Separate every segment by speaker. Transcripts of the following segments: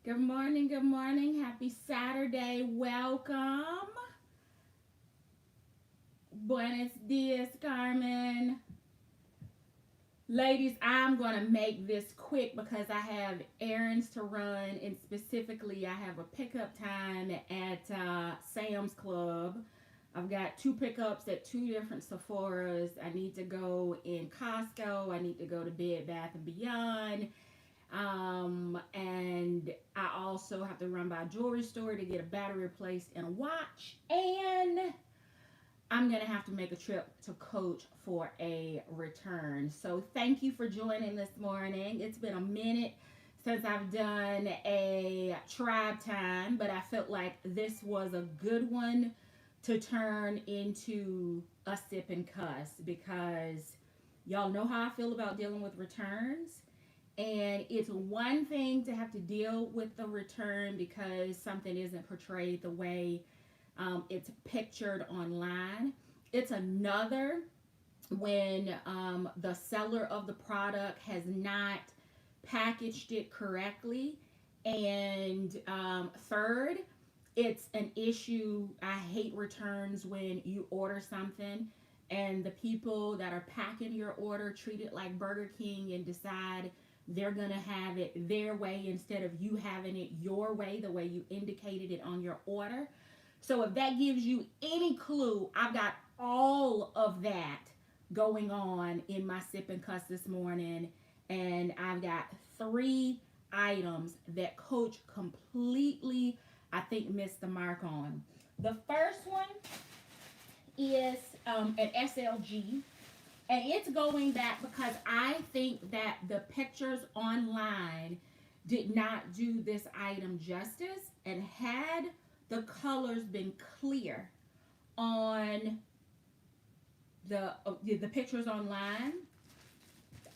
Speaker 1: Good morning, good morning. Happy Saturday. Welcome. Buenos dias, Carmen. Ladies, I'm going to make this quick because I have errands to run, and specifically, I have a pickup time at Sam's Club. I've got two pickups at two different Sephora's. I need to go in Costco. I need to go to Bed Bath and Beyond. And I also have to run by a jewelry store to get a battery replaced and a watch. And I'm going to have to make a trip to Coach for a return. So thank you for joining this morning. It's been a minute since I've done a tribe time, but I felt like this was a good one to turn into a sip and cuss because y'all know how I feel about dealing with returns. And it's one thing to have to deal with the return because something isn't portrayed the way it's pictured online. It's another when the seller of the product has not packaged it correctly. And third, it's an issue. I hate returns when you order something and the people that are packing your order treat it like Burger King and decide they're going to have it their way instead of you having it your way, the way you indicated it on your order. So if that gives you any clue, I've got all of that going on in my sip and cuss this morning. And I've got three items that Coach completely, I think, missed the mark on. The first one is an SLG. And it's going back because I think that the pictures online did not do this item justice. And had the colors been clear on the pictures online,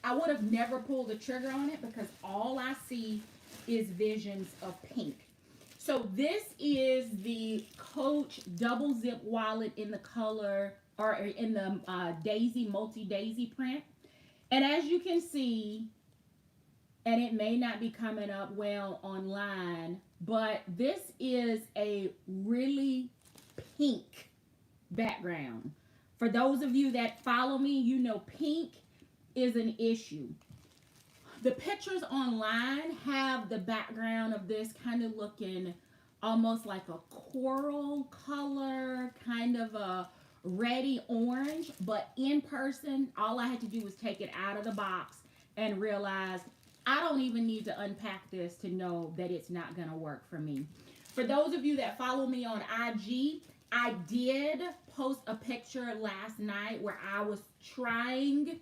Speaker 1: I would have never pulled the trigger on it because all I see is visions of pink. So this is the Coach double zip wallet in the color or in the daisy multi daisy print. And as you can see, and it may not be coming up well online, but this is a really pink background. For those of you that follow me, you know pink is an issue. The pictures online have the background of this kind of looking almost like a coral color, kind of a reddy orange, but in person, all I had to do was take it out of the box and realize I don't even need to unpack this to know that it's not going to work for me. For those of you that follow me on IG, I did post a picture last night where I was trying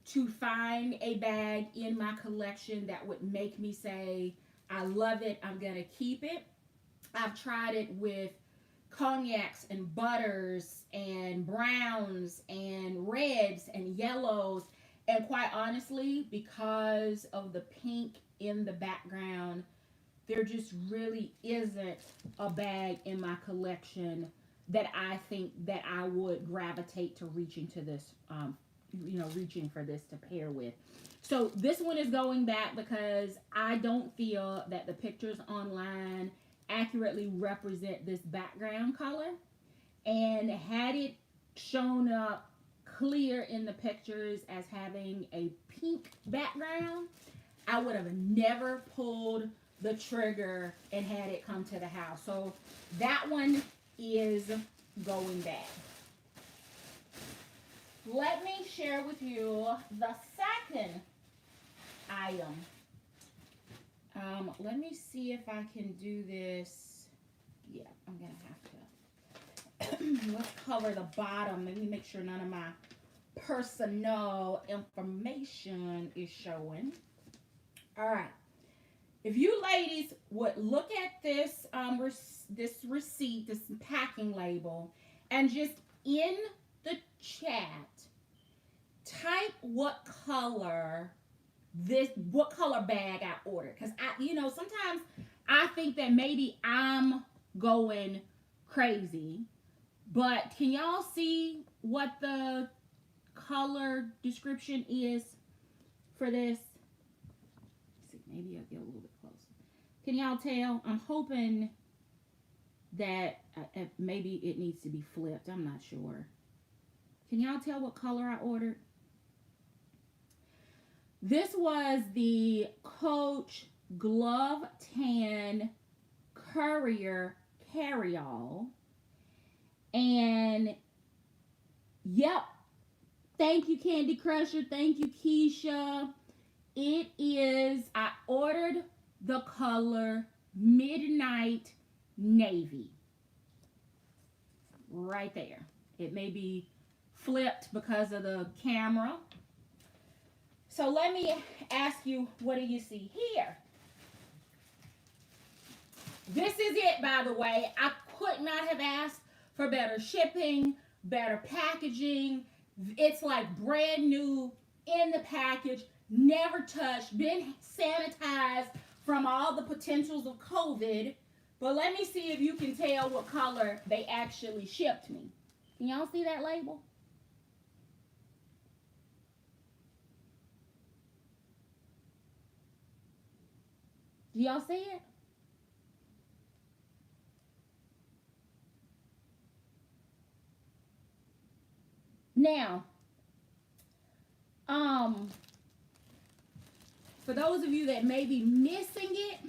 Speaker 1: to find a bag in my collection that would make me say, I love it, I'm going to keep it. I've tried it with cognacs and butters and browns and reds and yellows. And quite honestly, because of the pink in the background, there just really isn't a bag in my collection that I think that I would gravitate to reaching to this, reaching for this to pair with. So this one is going back because I don't feel that the pictures online accurately represent this background color. And had it shown up clear in the pictures as having a pink background, I would have never pulled the trigger and had it come to the house. So that one is going back. Let me share with you the second item. Let me see if I can do this. Yeah, I'm going to have to. Let's cover the bottom. Let me make sure none of my personal information is showing. All right. If you ladies would look at this this receipt, this packing label, and just in the chat, type what color bag I ordered. Because sometimes I think that maybe I'm going crazy. But can y'all see what the color description is for this? Let's see, maybe I'll get a little bit closer. Can y'all tell? I'm hoping that maybe it needs to be flipped. I'm not sure. Can y'all tell what color I ordered? This was the Coach Glove Tan Courier Carryall. And yep, thank you, Candy Crusher. Thank you, Keisha. It is, I ordered the color Midnight Navy. Right there. It may be flipped because of the camera. So let me ask you, what do you see here? This is it, by the way. I could not have asked for better shipping, better packaging. It's like brand new in the package, never touched, been sanitized from all the potentials of COVID. But let me see if you can tell what color they actually shipped me. Can y'all see that label? Do y'all see it? Now, for those of you that may be missing it,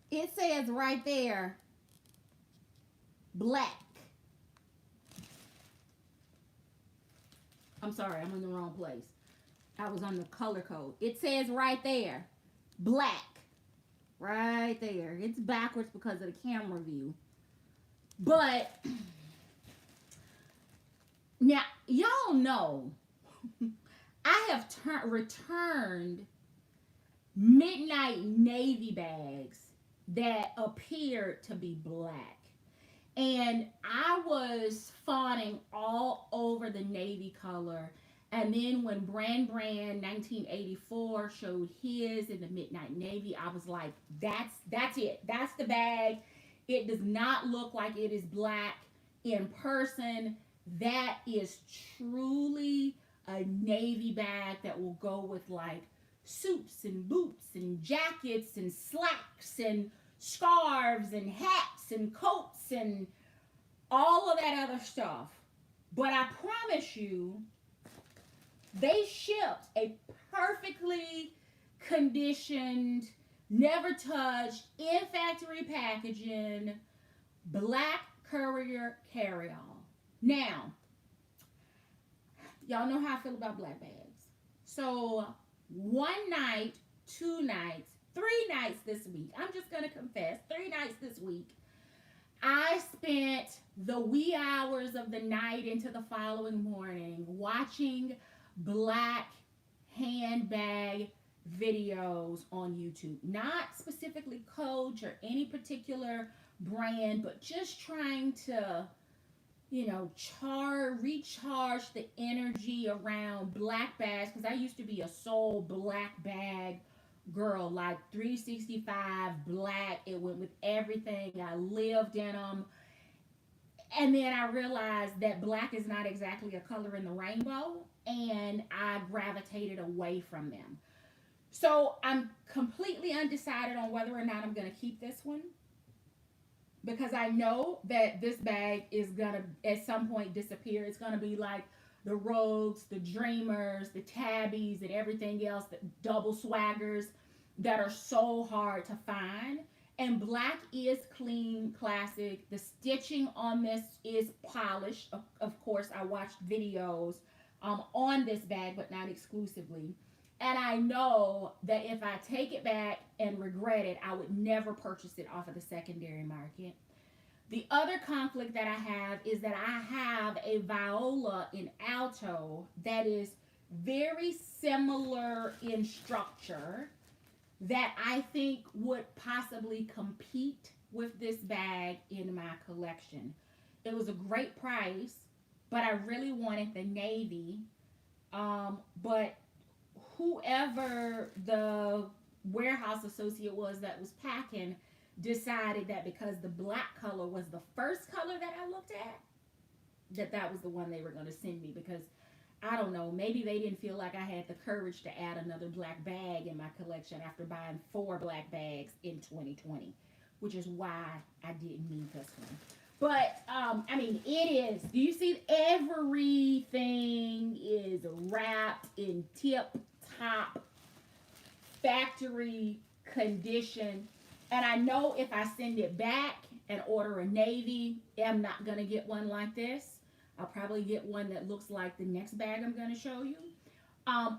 Speaker 1: it says right there, black. I'm sorry, I'm in the wrong place. I was on the color code. It says right there, black. Right there. It's backwards because of the camera view. But now, y'all know I have returned midnight navy bags that appeared to be black. And I was fawning all over the navy color. And then when Brand 1984 showed his in the midnight navy, I was like, that's it. That's the bag. It does not look like it is black in person. That is truly a navy bag that will go with like suits and boots and jackets and slacks and scarves and hats and coats and all of that other stuff. But I promise you, they shipped a perfectly conditioned, never touched, in factory packaging, black courier carry-all. Now, y'all know how I feel about black bags. So, one night, 2 nights, 3 nights this week, I'm just going to confess, 3 nights this week, I spent the wee hours of the night into the following morning watching black handbag videos on YouTube. Not specifically Coach or any particular brand, but just trying to, recharge the energy around black bags, because I used to be a sole black bag girl, like 365 black. It went with everything. I lived in them. And then I realized that black is not exactly a color in the rainbow, and I gravitated away from them. So I'm completely undecided on whether or not I'm going to keep this one, because I know that this bag is going to at some point disappear. It's going to be like the Rogues, the Dreamers, the Tabbies, and everything else, the double swaggers that are so hard to find. And black is clean, classic. The stitching on this is polished. Of course, I watched videos on this bag, but not exclusively. And I know that if I take it back and regret it, I would never purchase it off of the secondary market. The other conflict that I have is that I have a viola in alto that is very similar in structure, that I think would possibly compete with this bag in my collection. It was a great price, but I really wanted the navy. But whoever the warehouse associate was that was packing decided that because the black color was the first color that I looked at, that was the one they were going to send me, because I don't know, maybe they didn't feel like I had the courage to add another black bag in my collection after buying 4 black bags in 2020, which is why I didn't need this one. But I mean, it is. Do you see everything is wrapped in tip top factory condition? And I know if I send it back and order a navy, I'm not gonna get one like this. I'll probably get one that looks like the next bag I'm gonna show you.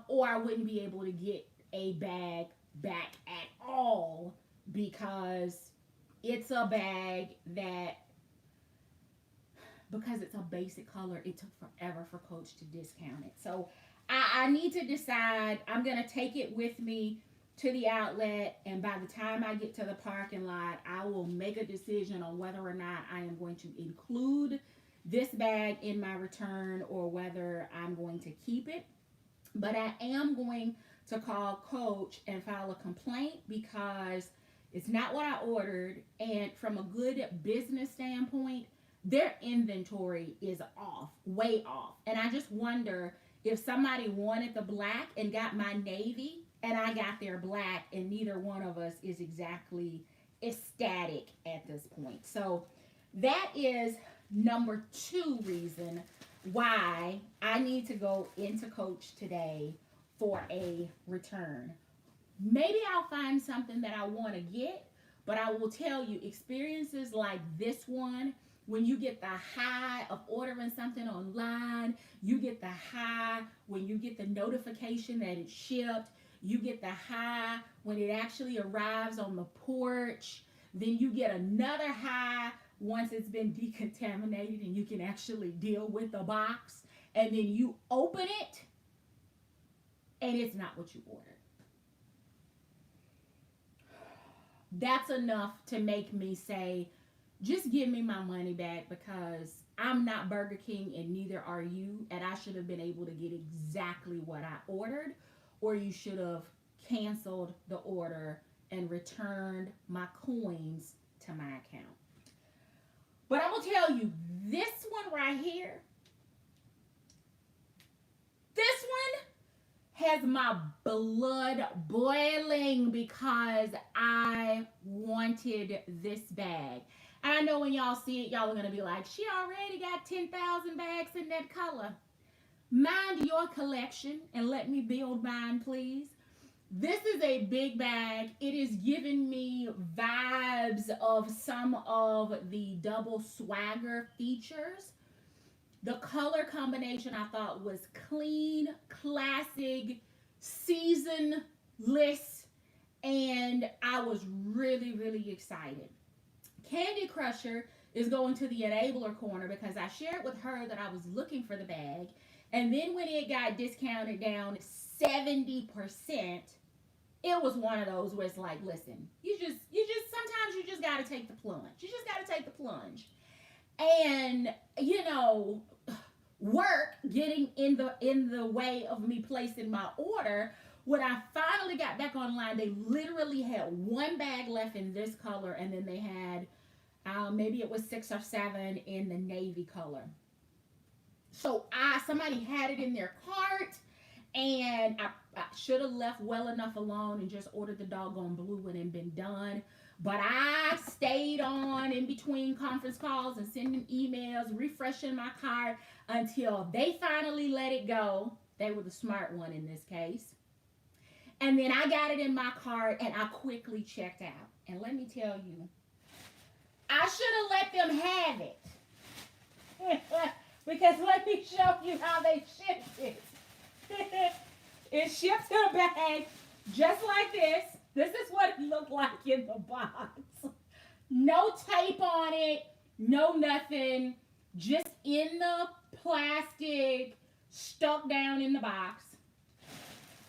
Speaker 1: Or I wouldn't be able to get a bag back at all because it's a bag that, because it's a basic color, it took forever for Coach to discount it. So I need to decide. I'm going to take it with me to the outlet, and by the time I get to the parking lot, I will make a decision on whether or not I am going to include this bag in my return or whether I'm going to keep it. But I am going to call Coach and file a complaint because it's not what I ordered, and from a good business standpoint, their inventory is off, way off. And I just wonder if somebody wanted the black and got my navy and I got their black, and neither one of us is exactly ecstatic at this point. So that is number 2 reason why I need to go into Coach today for a return. Maybe I'll find something that I want to get, but I will tell you, experiences like this one, when you get the high of ordering something online, you get the high when you get the notification that it's shipped, you get the high when it actually arrives on the porch, then you get another high once it's been decontaminated and you can actually deal with the box, and then you open it and it's not what you ordered. That's enough to make me say, just give me my money back, because I'm not Burger King and neither are you, and I should have been able to get exactly what I ordered, or you should have canceled the order and returned my coins to my account. But I'm going to tell you, this one right here, this one has my blood boiling because I wanted this bag. And I know when y'all see it, y'all are going to be like, she already got 10,000 bags in that color. Mind your collection and let me build mine, please. This is a big bag. It is giving me vibes of some of the double swagger features. The color combination I thought was clean, classic, seasonless, and I was really, really excited. Candy Crusher is going to the enabler corner because I shared with her that I was looking for the bag, and then when it got discounted down 70%, it was one of those where it's like, listen, you just sometimes you just got to take the plunge. You just got to take the plunge. And work getting in the way of me placing my order. When I finally got back online, they literally had 1 bag left in this color, and then they had maybe it was 6 or 7 in the navy color. So somebody had it in their cart, and I should have left well enough alone and just ordered the doggone blue one and been done. But I stayed on in between conference calls and sending emails, refreshing my cart until they finally let it go. They were the smart one in this case. And then I got it in my cart and I quickly checked out. And let me tell you, I should have let them have it. Because let me show you how they shipped it. It shipped to the bag just like this. This is what it looked like in the box. No tape on it, no nothing. Just in the plastic, stuck down in the box.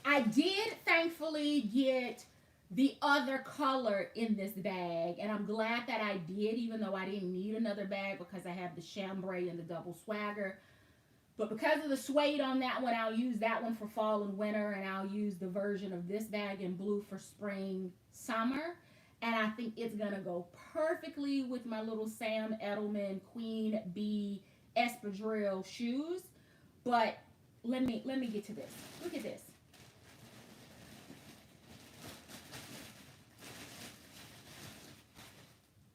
Speaker 1: I did thankfully get the other color in this bag, and I'm glad that I did, even though I didn't need another bag because I have the chambray and the double swagger. But because of the suede on that one, I'll use that one for fall and winter, and I'll use the version of this bag in blue for spring, summer. And I think it's going to go perfectly with my little Sam Edelman Queen Bee Espadrille shoes. But let me get to this. Look at this.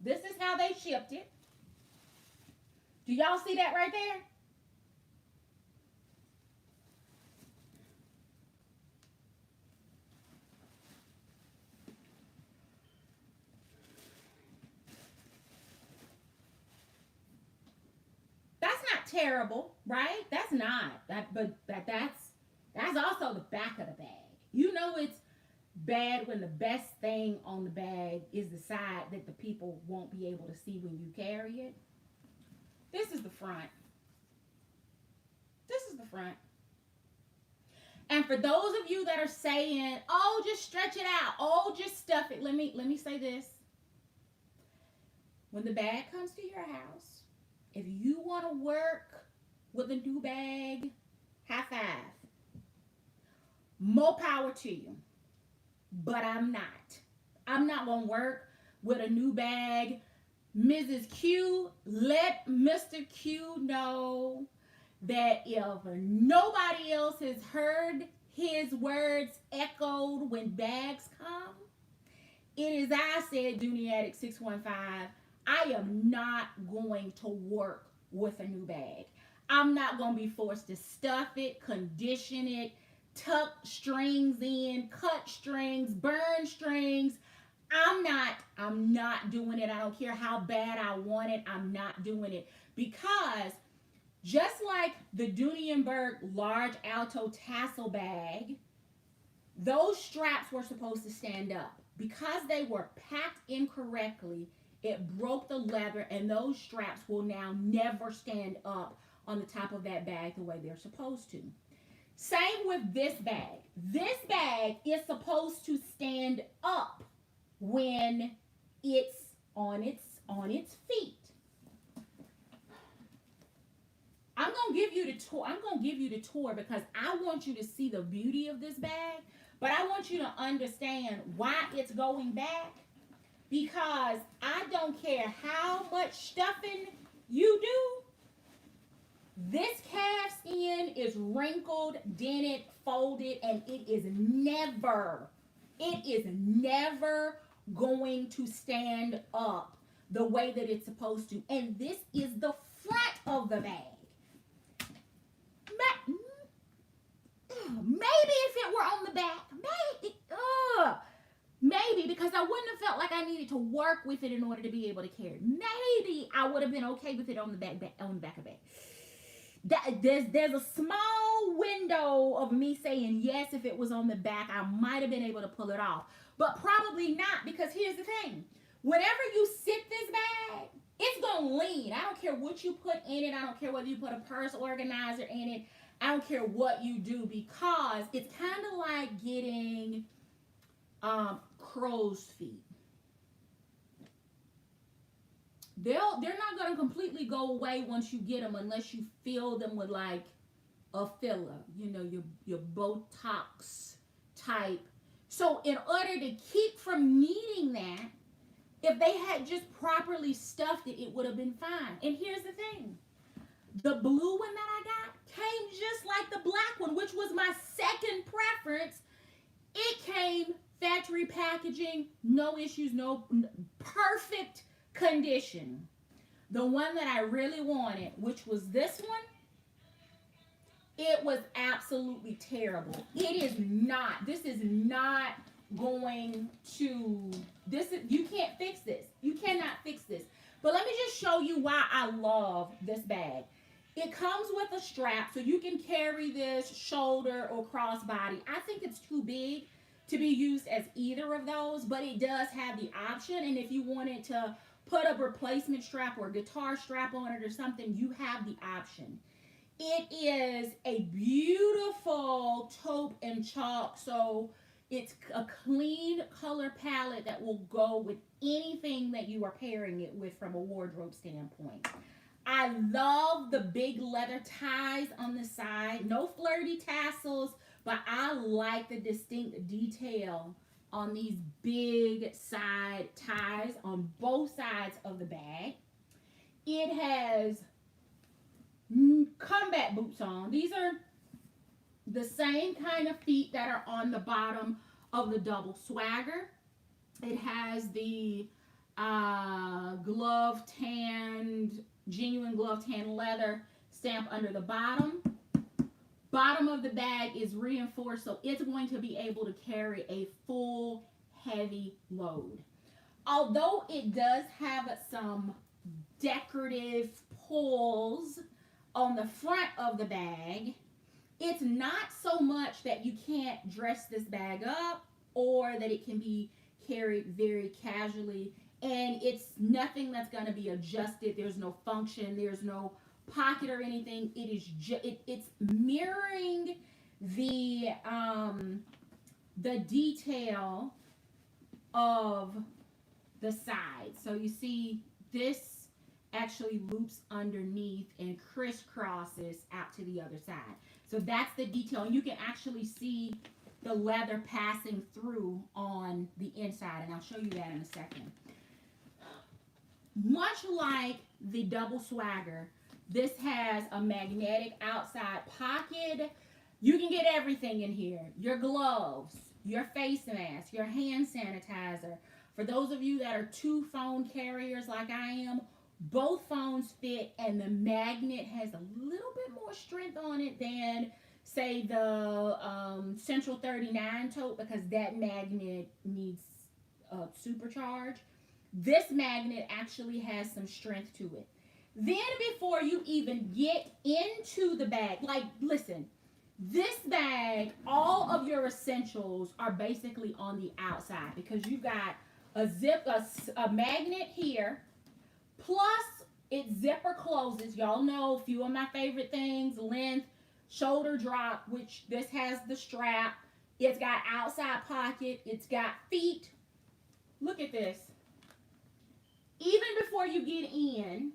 Speaker 1: This is how they shipped it. Do y'all see that right there? That's not terrible, right? That's not. That's also the back of the bag. You know it's bad when the best thing on the bag is the side that the people won't be able to see when you carry it. This is the front. This is the front. And for those of you that are saying, "Oh, just stretch it out. Oh, just stuff it." Let me say this. When the bag comes to your house, if you want to work with a new bag, high five. More power to you. But I'm not. I'm not going to work with a new bag. Mrs. Q, let Mr. Q know that if nobody else has heard his words echoed when bags come, it is I said, Dooney Addict 615, I am not going to work with a new bag. I'm not going to be forced to stuff it, condition it, tuck strings in, cut strings, burn strings. I'm not doing it. I don't care how bad I want it. I'm not doing it. Because just like the Dooney large Alto tassel bag, those straps were supposed to stand up. Because they were packed incorrectly, it broke the leather, and those straps will now never stand up on the top of that bag the way they're supposed to. Same with this bag. This bag is supposed to stand up when it's on its feet. I'm gonna give you the tour. I'm gonna give you the tour because I want you to see the beauty of this bag, but I want you to understand why it's going back. Because I don't care how much stuffing you do, this calfskin is wrinkled, dented, folded, and it is never going to stand up the way that it's supposed to. And this is the front of the bag. Maybe if it were on the back, maybe because I wouldn't have felt like I needed to work with it in order to be able to carry it. Maybe I would have been okay with it on the back of the bag. There's a small window of me saying yes if it was on the back. I might have been able to pull it off, but probably not, because here's the thing. Whenever you sit this bag, it's going to lean. I don't care what you put in it. I don't care whether you put a purse organizer in it. I don't care what you do, because it's kind of like getting crow's feet. They're not going to completely go away once you get them unless you fill them with like a filler, your Botox type. So in order to keep from needing that, if they had just properly stuffed it, it would have been fine. And here's the thing. The blue one that I got came just like the black one, which was my second preference. It came factory packaging, no issues, no perfect condition. The one that I really wanted, which was this one, it was absolutely terrible. This is not going to, you can't fix this. You cannot fix this. But let me just show you why I love this bag. It comes with a strap, so you can carry this shoulder or crossbody. I think it's too big to be used as either of those, but it does have the option. And if you wanted to put a replacement strap or a guitar strap on it or something, you have the option. It is a beautiful taupe and chalk, so it's a clean color palette that will go with anything that you are pairing it with from a wardrobe standpoint. I love the big leather ties on the side. No flirty tassels, but I like the distinct detail on these big side ties on both sides of the bag. It has combat boots on. These are the same kind of feet that are on the bottom of the double swagger. It has the glove tanned, genuine glove tan leather stamp under the bottom. Bottom of the bag is reinforced, so it's going to be able to carry a full heavy load. Although it does have some decorative pulls on the front of the bag, it's not so much that you can't dress this bag up or that it can be carried very casually, and it's nothing that's going to be adjusted. There's no function, there's no pocket or anything. It is it's mirroring the detail of the side. So you see this actually loops underneath and crisscrosses out to the other side. So that's the detail. You can actually see the leather passing through on the inside, and I'll show you that in a second. Much like the double swagger, this has a magnetic outside pocket. You can get everything in here. Your gloves, your face mask, your hand sanitizer. For those of you that are 2 phone carriers like I am, both phones fit, and the magnet has a little bit more strength on it than, say, the Central 39 tote, because that magnet needs supercharge. This magnet actually has some strength to it. Then before you even get into the bag, like, listen, this bag, all of your essentials are basically on the outside, because you got a magnet here, plus its zipper closes. Y'all know a few of my favorite things: length, shoulder drop, which this has the strap. It's got outside pocket. It's got feet. Look at this. Even before you get in,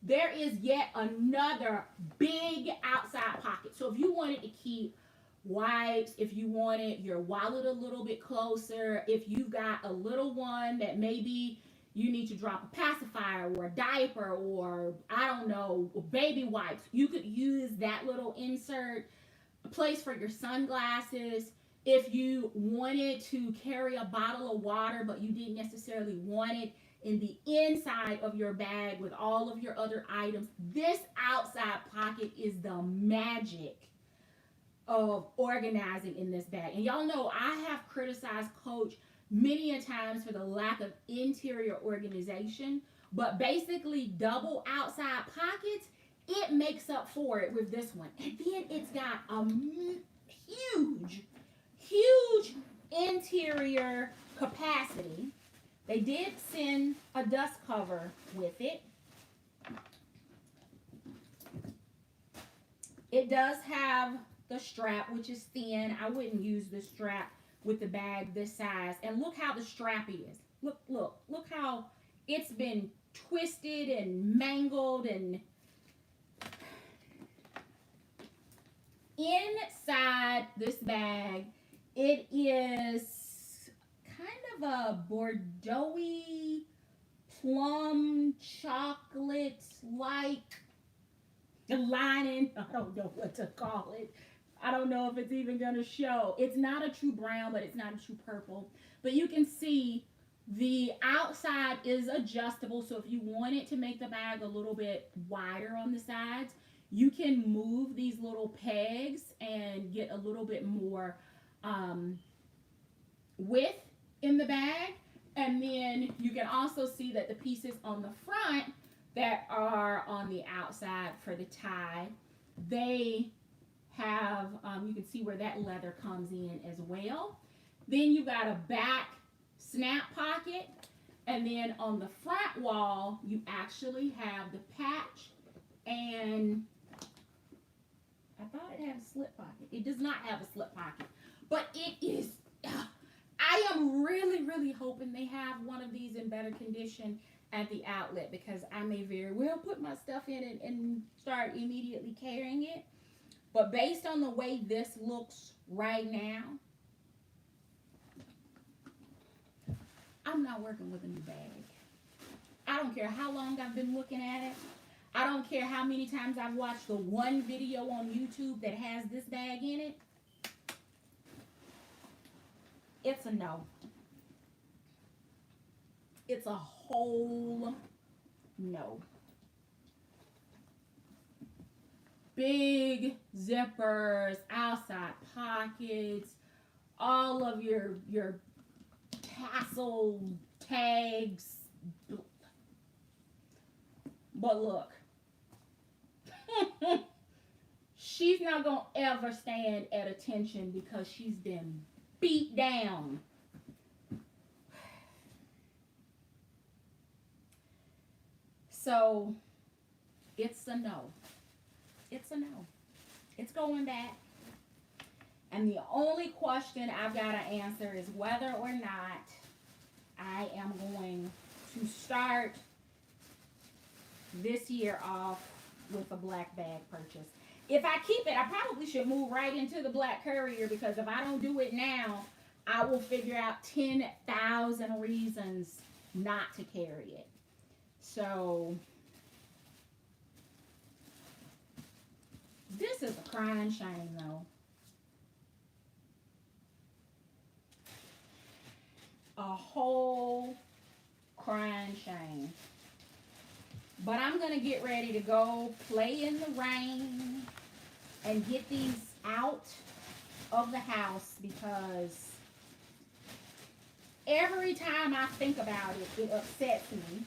Speaker 1: there is yet another big outside pocket. So if you wanted to keep wipes, if you wanted your wallet a little bit closer, if you've got a little one that maybe you need to drop a pacifier or a diaper, or I don't know, baby wipes, you could use that little insert. A place for your sunglasses. If you wanted to carry a bottle of water but you didn't necessarily want it in the inside of your bag with all of your other items, this outside pocket is the magic of organizing in this bag. And y'all know I have criticized Coach many a times for the lack of interior organization, but basically double outside pockets, it makes up for it with this one. And then it's got a huge interior capacity. They did send a dust cover with it. It does have the strap, which is thin. I wouldn't use the strap with the bag this size. And look how the strap is. Look how it's been twisted and mangled. And inside this bag, it is kind of a Bordeaux-y, plum chocolate like lining. I don't know what to call it. I don't know if it's even going to show. It's not a true brown, but it's not a true purple. But you can see the outside is adjustable. So if you wanted to make the bag a little bit wider on the sides, you can move these little pegs and get a little bit more width in the bag. And then you can also see that the pieces on the front that are on the outside for the tie, they have, you can see where that leather comes in as well. Then you got a back snap pocket, and then on the front wall you actually have the patch, and I thought it had a slip pocket. It does not have a slip pocket, but it is, I am really hoping they have one of these in better condition at the outlet, because I may very well put my stuff in it and start immediately carrying it. But based on the way this looks right now, I'm not working with a new bag. I don't care how long I've been looking at it. I don't care how many times I've watched the one video on YouTube that has this bag in it. It's a no. It's a whole no. Big zippers, outside pockets, all of your tassel tags. But look, she's not gonna ever stand at attention because she's been beat down. So it's a no. It's a no. It's going back. And the only question I've got to answer is whether or not I am going to start this year off with a black bag purchase. If I keep it, I probably should move right into the black courier, because if I don't do it now, I will figure out 10,000 reasons not to carry it. So this is a crying shame, though. A whole crying shame. But I'm going to get ready to go play in the rain and get these out of the house, because every time I think about it, it upsets me.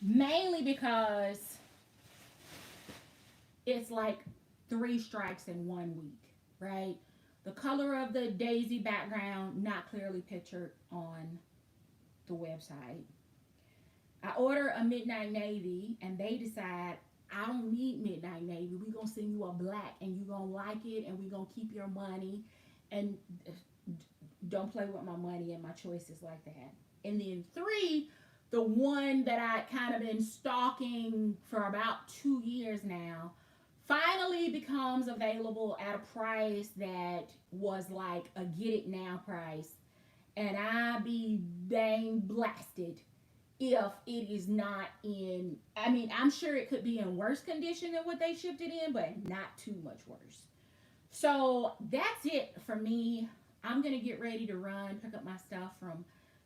Speaker 1: Mainly because it's like 3 strikes in 1 week, right? The color of the daisy background not clearly pictured on the website. I order a midnight navy and they decide, I don't need midnight navy. We're going to send you a black and you're going to like it and we're going to keep your money. And don't play with my money and my choices like that. And then 3, the one that I kind of been stalking for about 2 years now, finally becomes available at a price that was like a get it now price. And I be dang blasted if it is not in, I mean, I'm sure it could be in worse condition than what they shipped it in, but not too much worse. So that's it for me. I'm going to get ready to run, pick up my stuff from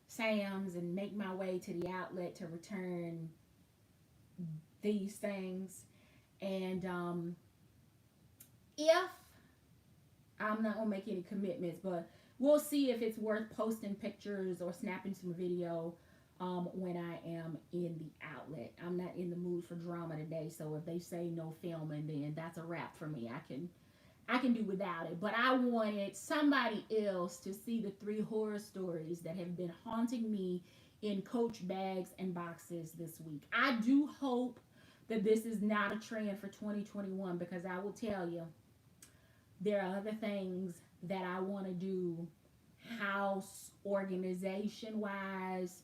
Speaker 1: Sam's and make my way to the outlet to return these things. And if I'm not going to make any commitments, but we'll see if it's worth posting pictures or snapping some video when I am in the outlet. I'm not in the mood for drama today, so if they say no filming, then that's a wrap for me. I can do without it. But I wanted somebody else to see the 3 horror stories that have been haunting me in Coach bags and boxes this week. I do hope that this is not a trend for 2021, because I will tell you, there are other things that I want to do house organization wise,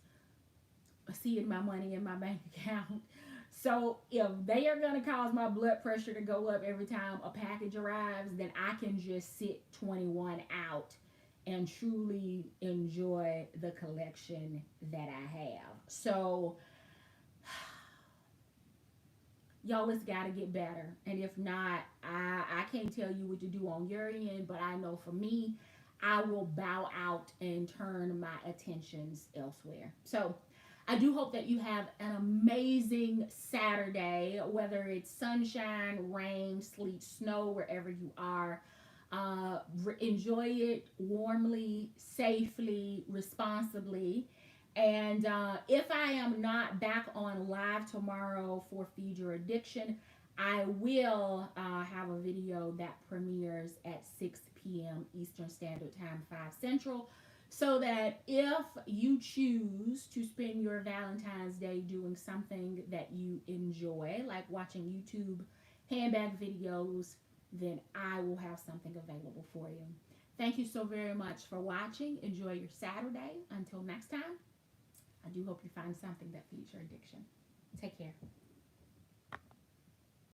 Speaker 1: seeing my money in my bank account. So if they are going to cause my blood pressure to go up every time a package arrives, then I can just sit 21 out and truly enjoy the collection that I have. So y'all, it's got to get better. And if not, I can't tell you what to do on your end, but I know for me, I will bow out and turn my attentions elsewhere. So I do hope that you have an amazing Saturday, whether it's sunshine, rain, sleet, snow, wherever you are. Enjoy it warmly, safely, responsibly. And if I am not back on live tomorrow for Feed Your Addiction, I will have a video that premieres at 6 p.m. Eastern Standard Time, 5 Central, so that if you choose to spend your Valentine's Day doing something that you enjoy, like watching YouTube handbag videos, then I will have something available for you. Thank you so very much for watching. Enjoy your Saturday. Until next time, I do hope you find something that feeds your addiction. Take care.